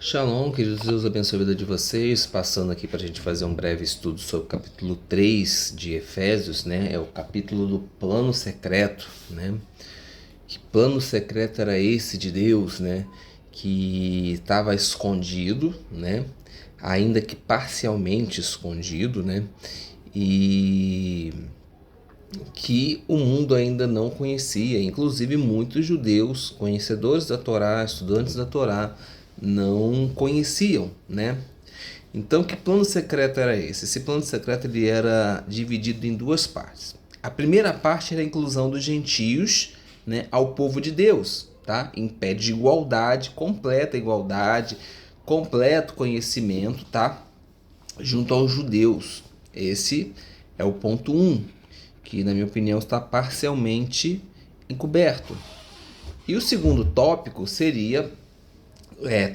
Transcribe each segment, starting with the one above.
Shalom, queridos, Deus abençoe a vida de vocês. Passando aqui para a gente fazer um breve estudo sobre o capítulo 3 de Efésios, né? É o capítulo do plano secreto, né? Que plano secreto era esse de Deus, né? Que estava escondido, né? Ainda que parcialmente escondido, né? E que o mundo ainda não conhecia. Inclusive muitos judeus, conhecedores da Torá, estudantes da Torá, não conheciam, né? Então, que plano secreto era esse? Esse plano secreto ele era dividido em duas partes. A primeira parte era a inclusão dos gentios, né, ao povo de Deus, tá? Em pé de igualdade, completa igualdade, completo conhecimento, tá? Junto aos judeus. Esse é o ponto 1, que na minha opinião está parcialmente encoberto. E o segundo tópico seria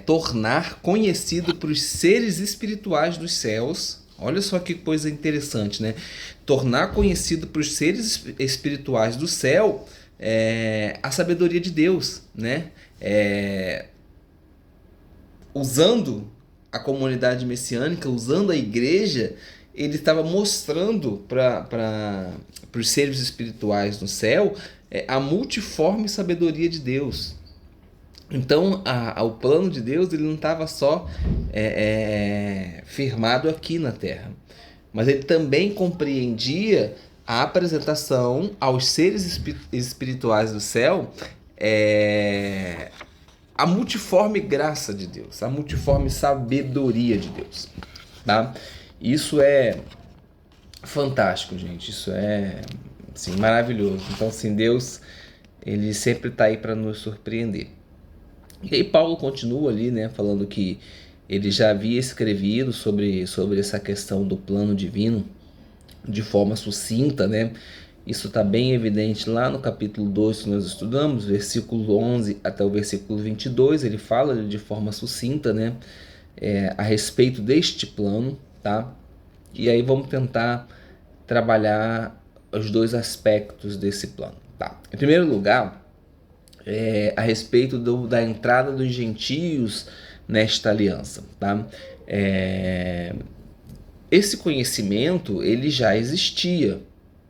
tornar conhecido para os seres espirituais dos céus. Olha só que coisa interessante, né? Tornar conhecido para os seres espirituais do céu a sabedoria de Deus, né? Usando a comunidade messiânica, usando a igreja, ele estava mostrando para os seres espirituais no céu a multiforme sabedoria de Deus. Então, o plano de Deus ele não estava só firmado aqui na Terra, mas ele também compreendia a apresentação aos seres espirituais do céu, a multiforme graça de Deus, a multiforme sabedoria de Deus, tá? Isso é fantástico, gente. Isso é assim, maravilhoso. Então, assim, Deus ele sempre está aí para nos surpreender. E aí Paulo continua ali, né, falando que ele já havia escrevido sobre essa questão do plano divino de forma sucinta, né? Isso está bem evidente lá no capítulo 2 que nós estudamos, versículo 11 até o versículo 22, ele fala de forma sucinta, né, a respeito deste plano, tá? E aí vamos tentar trabalhar os dois aspectos desse plano, tá? Em primeiro lugar, a respeito da entrada dos gentios nesta aliança, tá? Esse conhecimento ele já existia,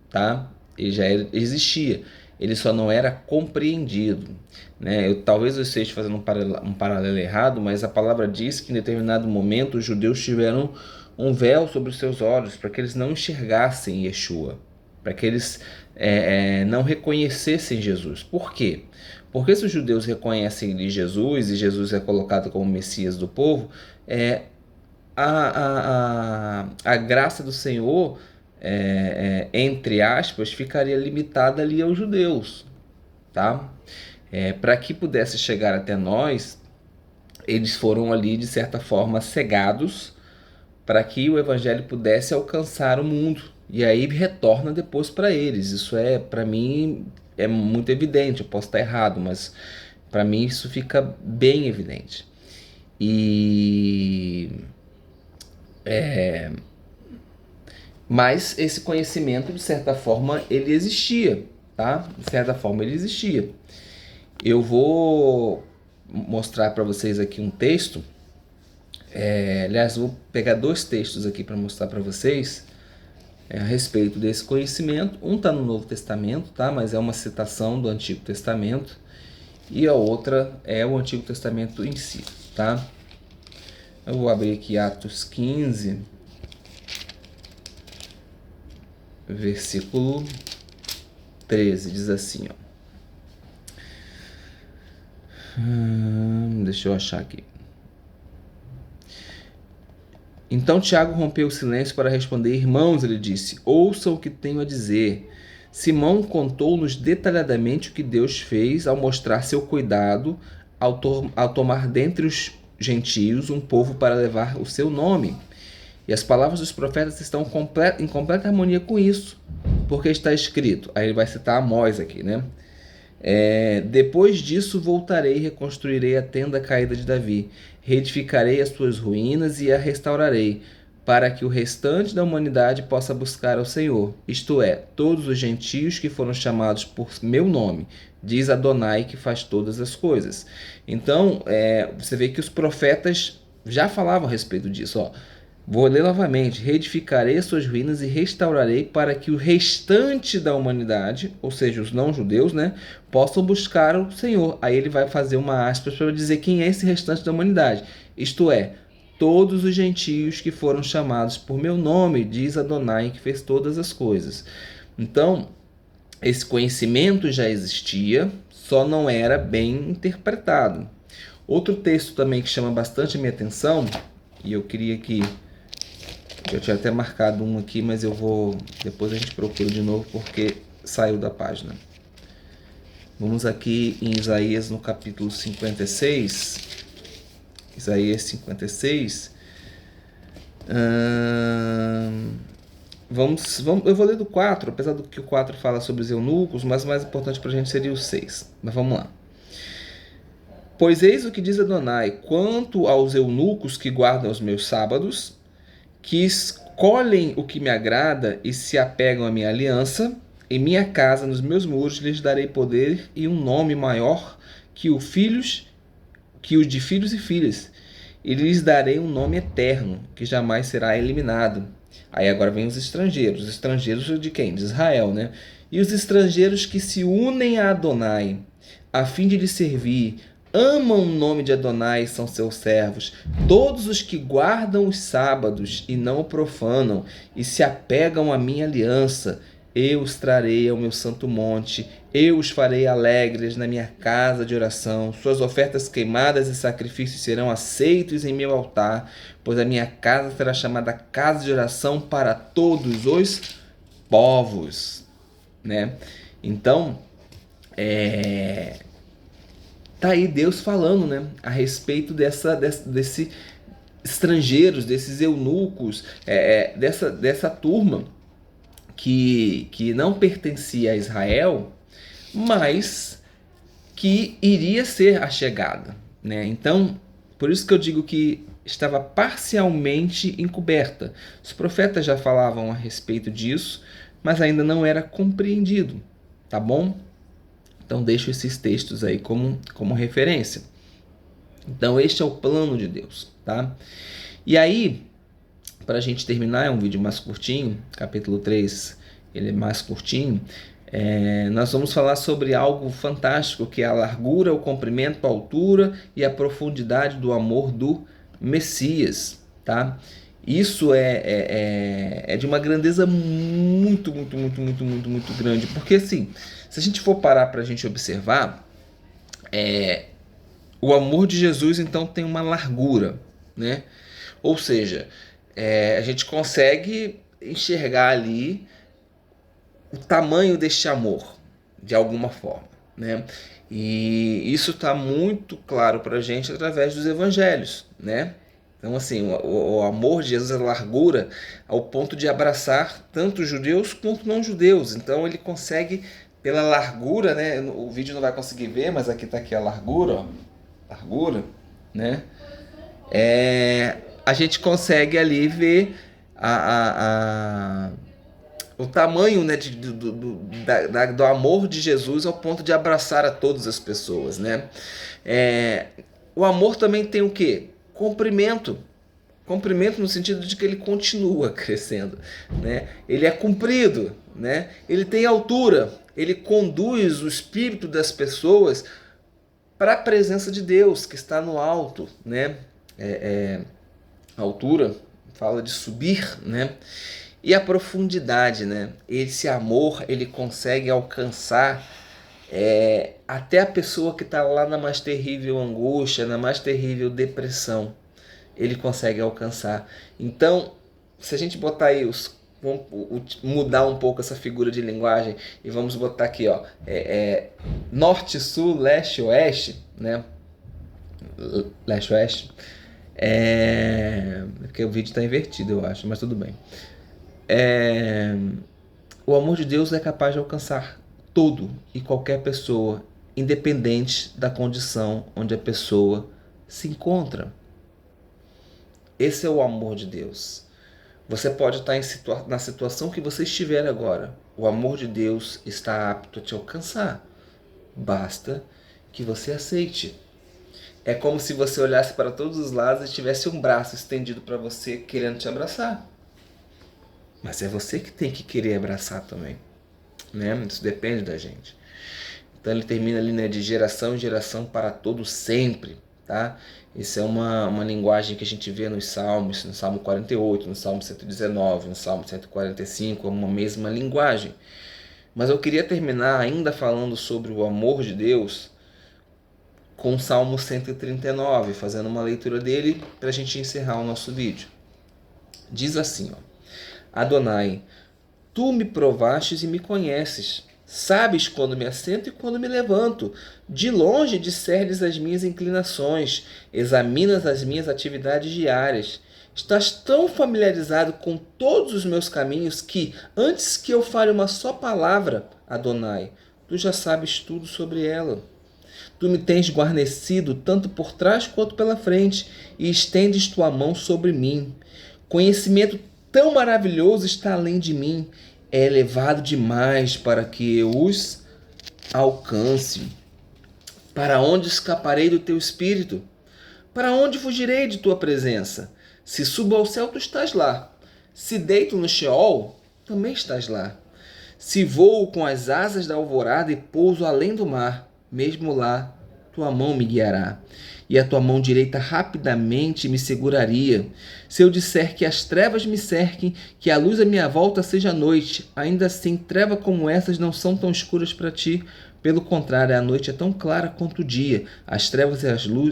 tá? Ele já existia, ele só não era compreendido, né? Talvez eu esteja fazendo um paralelo errado, mas a palavra diz que em determinado momento os judeus tiveram um véu sobre os seus olhos para que eles não enxergassem Yeshua, para que eles não reconhecessem Jesus. Por quê? Porque se os judeus reconhecem Jesus e Jesus é colocado como Messias do povo, a graça do Senhor, entre aspas, ficaria limitada ali aos judeus, tá? Para que pudesse chegar até nós, eles foram ali de certa forma cegados para que o evangelho pudesse alcançar o mundo, e aí retorna depois para eles. Isso para mim é muito evidente. Eu posso estar errado, mas para mim isso fica bem evidente. Mas esse conhecimento, de certa forma, ele existia, tá? De certa forma, ele existia. Eu vou mostrar para vocês aqui um texto. Aliás, vou pegar dois textos aqui para mostrar para vocês a respeito desse conhecimento. Um está no Novo Testamento, tá? Mas é uma citação do Antigo Testamento. E a outra é o Antigo Testamento em si, tá? Eu vou abrir aqui Atos 15, versículo 13, diz assim, ó. Deixa eu achar aqui. Então Tiago rompeu o silêncio para responder. Irmãos, ele disse, ouçam o que tenho a dizer. Simão contou-nos detalhadamente o que Deus fez ao mostrar seu cuidado ao tomar dentre os gentios um povo para levar o seu nome. E as palavras dos profetas estão em completa harmonia com isso, porque está escrito, aí ele vai citar Amós aqui, né? Depois disso voltarei e reconstruirei a tenda caída de Davi, reedificarei as suas ruínas e a restaurarei, para que o restante da humanidade possa buscar ao Senhor, isto é, todos os gentios que foram chamados por meu nome, diz Adonai que faz todas as coisas. Então, você vê que os profetas já falavam a respeito disso. Vou ler novamente: reedificarei as suas ruínas e restaurarei para que o restante da humanidade, ou seja, os não-judeus, né, possam buscar o Senhor. Aí ele vai fazer uma aspas para dizer quem é esse restante da humanidade. Isto é, todos os gentios que foram chamados por meu nome, diz Adonai que fez todas as coisas. Então, esse conhecimento já existia, só não era bem interpretado. Outro texto também que chama bastante a minha atenção, e eu queria que... eu tinha até marcado um aqui, mas eu vou... depois a gente procura de novo porque saiu da página. Vamos aqui em Isaías no capítulo 56. Isaías 56. Eu vou ler do 4, apesar do que o 4 fala sobre os eunucos, mas o mais importante para a gente seria o 6. Mas vamos lá. Pois eis o que diz Adonai: quanto aos eunucos que guardam os meus sábados, que escolhem o que me agrada e se apegam à minha aliança, em minha casa, nos meus muros, lhes darei poder e um nome maior que o de filhos e filhas, e lhes darei um nome eterno, que jamais será eliminado. Aí agora vem os estrangeiros de quem? De Israel, né? E os estrangeiros que se unem a Adonai, a fim de lhe servir, amam o nome de Adonai, são seus servos. Todos os que guardam os sábados e não o profanam, e se apegam à minha aliança, eu os trarei ao meu santo monte, eu os farei alegres na minha casa de oração. Suas ofertas queimadas e sacrifícios serão aceitos em meu altar, pois a minha casa será chamada casa de oração para todos os povos, né? Então, tá aí Deus falando, né, a respeito desse estrangeiros, desses eunucos, dessa turma que não pertencia a Israel, mas que iria ser achegada, né? Então, por isso que eu digo que estava parcialmente encoberta. Os profetas já falavam a respeito disso, mas ainda não era compreendido, tá bom? Então deixo esses textos aí como referência. Então este é o plano de Deus, tá? E aí, para a gente terminar, é um vídeo mais curtinho, capítulo 3, ele é mais curtinho, nós vamos falar sobre algo fantástico, que é a largura, o comprimento, a altura e a profundidade do amor do Messias, tá? Isso é de uma grandeza muito grande, porque assim, se a gente for parar para a gente observar, o amor de Jesus então tem uma largura, né? Ou seja, a gente consegue enxergar ali o tamanho deste amor, de alguma forma, né? E isso está muito claro para a gente através dos evangelhos, né? Então, assim, o amor de Jesus é largura ao ponto de abraçar tanto judeus quanto não judeus. Então, ele consegue, pela largura, né? O vídeo não vai conseguir ver, mas aqui está aqui a largura, ó. Largura, né? A gente consegue ali ver o tamanho, né, do amor de Jesus ao ponto de abraçar a todas as pessoas, né? O amor também tem o quê? Comprimento no sentido de que ele continua crescendo, né? Ele é comprido, né? Ele tem altura, ele conduz o espírito das pessoas para a presença de Deus que está no alto, né? A altura fala de subir, né? E a profundidade, né? Esse amor, ele consegue alcançar até a pessoa que está lá na mais terrível angústia, na mais terrível depressão. Ele consegue alcançar. Então, se a gente botar aí vamos mudar um pouco essa figura de linguagem e vamos botar aqui, ó, norte, sul, leste, oeste, né? Leste, oeste. Porque o vídeo está invertido, eu acho, mas tudo bem. O amor de Deus é capaz de alcançar todo e qualquer pessoa, independente da condição onde a pessoa se encontra. Esse é o amor de Deus. Você pode estar na situação que você estiver agora. O amor de Deus está apto a te alcançar. Basta que você aceite. É como se você olhasse para todos os lados e tivesse um braço estendido para você querendo te abraçar. Mas é você que tem que querer abraçar também, né? Isso depende da gente. Então ele termina ali, né, de geração em geração para todo sempre, tá? Isso é uma linguagem que a gente vê nos Salmos, no Salmo 48, no Salmo 119, no Salmo 145, é uma mesma linguagem. Mas eu queria terminar ainda falando sobre o amor de Deus com o Salmo 139, fazendo uma leitura dele para a gente encerrar o nosso vídeo. Diz assim, ó: Adonai, tu me provastes e me conheces. Sabes quando me assento e quando me levanto. De longe discernes as minhas inclinações, examinas as minhas atividades diárias. Estás tão familiarizado com todos os meus caminhos que, antes que eu fale uma só palavra, Adonai, tu já sabes tudo sobre ela. Tu me tens guarnecido tanto por trás quanto pela frente, e estendes tua mão sobre mim. Conhecimento tão maravilhoso está além de mim, é elevado demais para que eu os alcance. Para onde escaparei do teu espírito? Para onde fugirei de tua presença? Se subo ao céu, tu estás lá. Se deito no Sheol, também estás lá. Se voo com as asas da alvorada e pouso além do mar, mesmo lá, tua mão me guiará, e a tua mão direita rapidamente me seguraria. Se eu disser que as trevas me cerquem, que a luz à minha volta seja noite, ainda assim, trevas como essas não são tão escuras para ti. Pelo contrário, a noite é tão clara quanto o dia. As trevas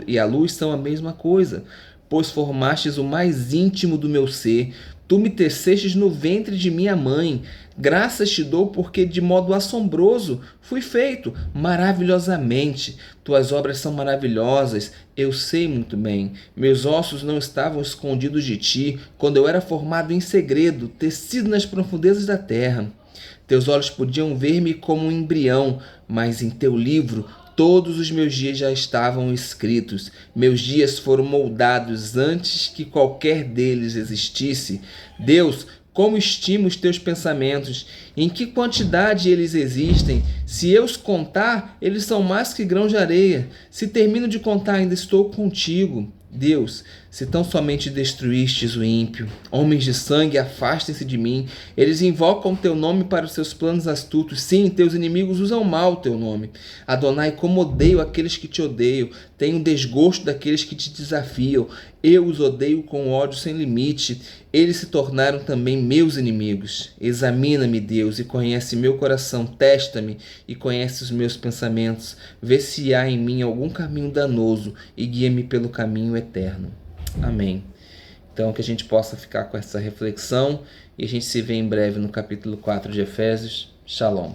e a luz são a mesma coisa. Pois formastes o mais íntimo do meu ser. Tu me tecestes no ventre de minha mãe. Graças te dou porque de modo assombroso fui feito, maravilhosamente. Tuas obras são maravilhosas, eu sei muito bem. Meus ossos não estavam escondidos de ti, quando eu era formado em segredo, tecido nas profundezas da terra. Teus olhos podiam ver-me como um embrião, mas em teu livro todos os meus dias já estavam escritos. Meus dias foram moldados antes que qualquer deles existisse. Deus, como estimo os teus pensamentos? Em que quantidade eles existem? Se eu os contar, eles são mais que grãos de areia. Se termino de contar, ainda estou contigo. Deus, se tão somente destruístes o ímpio, homens de sangue, afastem-se de mim. Eles invocam teu nome para os seus planos astutos. Sim, teus inimigos usam mal o teu nome. Adonai, como odeio aqueles que te odeiam. Tenho desgosto daqueles que te desafiam. Eu os odeio com ódio sem limite. Eles se tornaram também meus inimigos. Examina-me, Deus, e conhece meu coração. Testa-me e conhece os meus pensamentos. Vê se há em mim algum caminho danoso e guia-me pelo caminho eterno. Amém. Então, que a gente possa ficar com essa reflexão e a gente se vê em breve no capítulo 4 de Efésios. Shalom.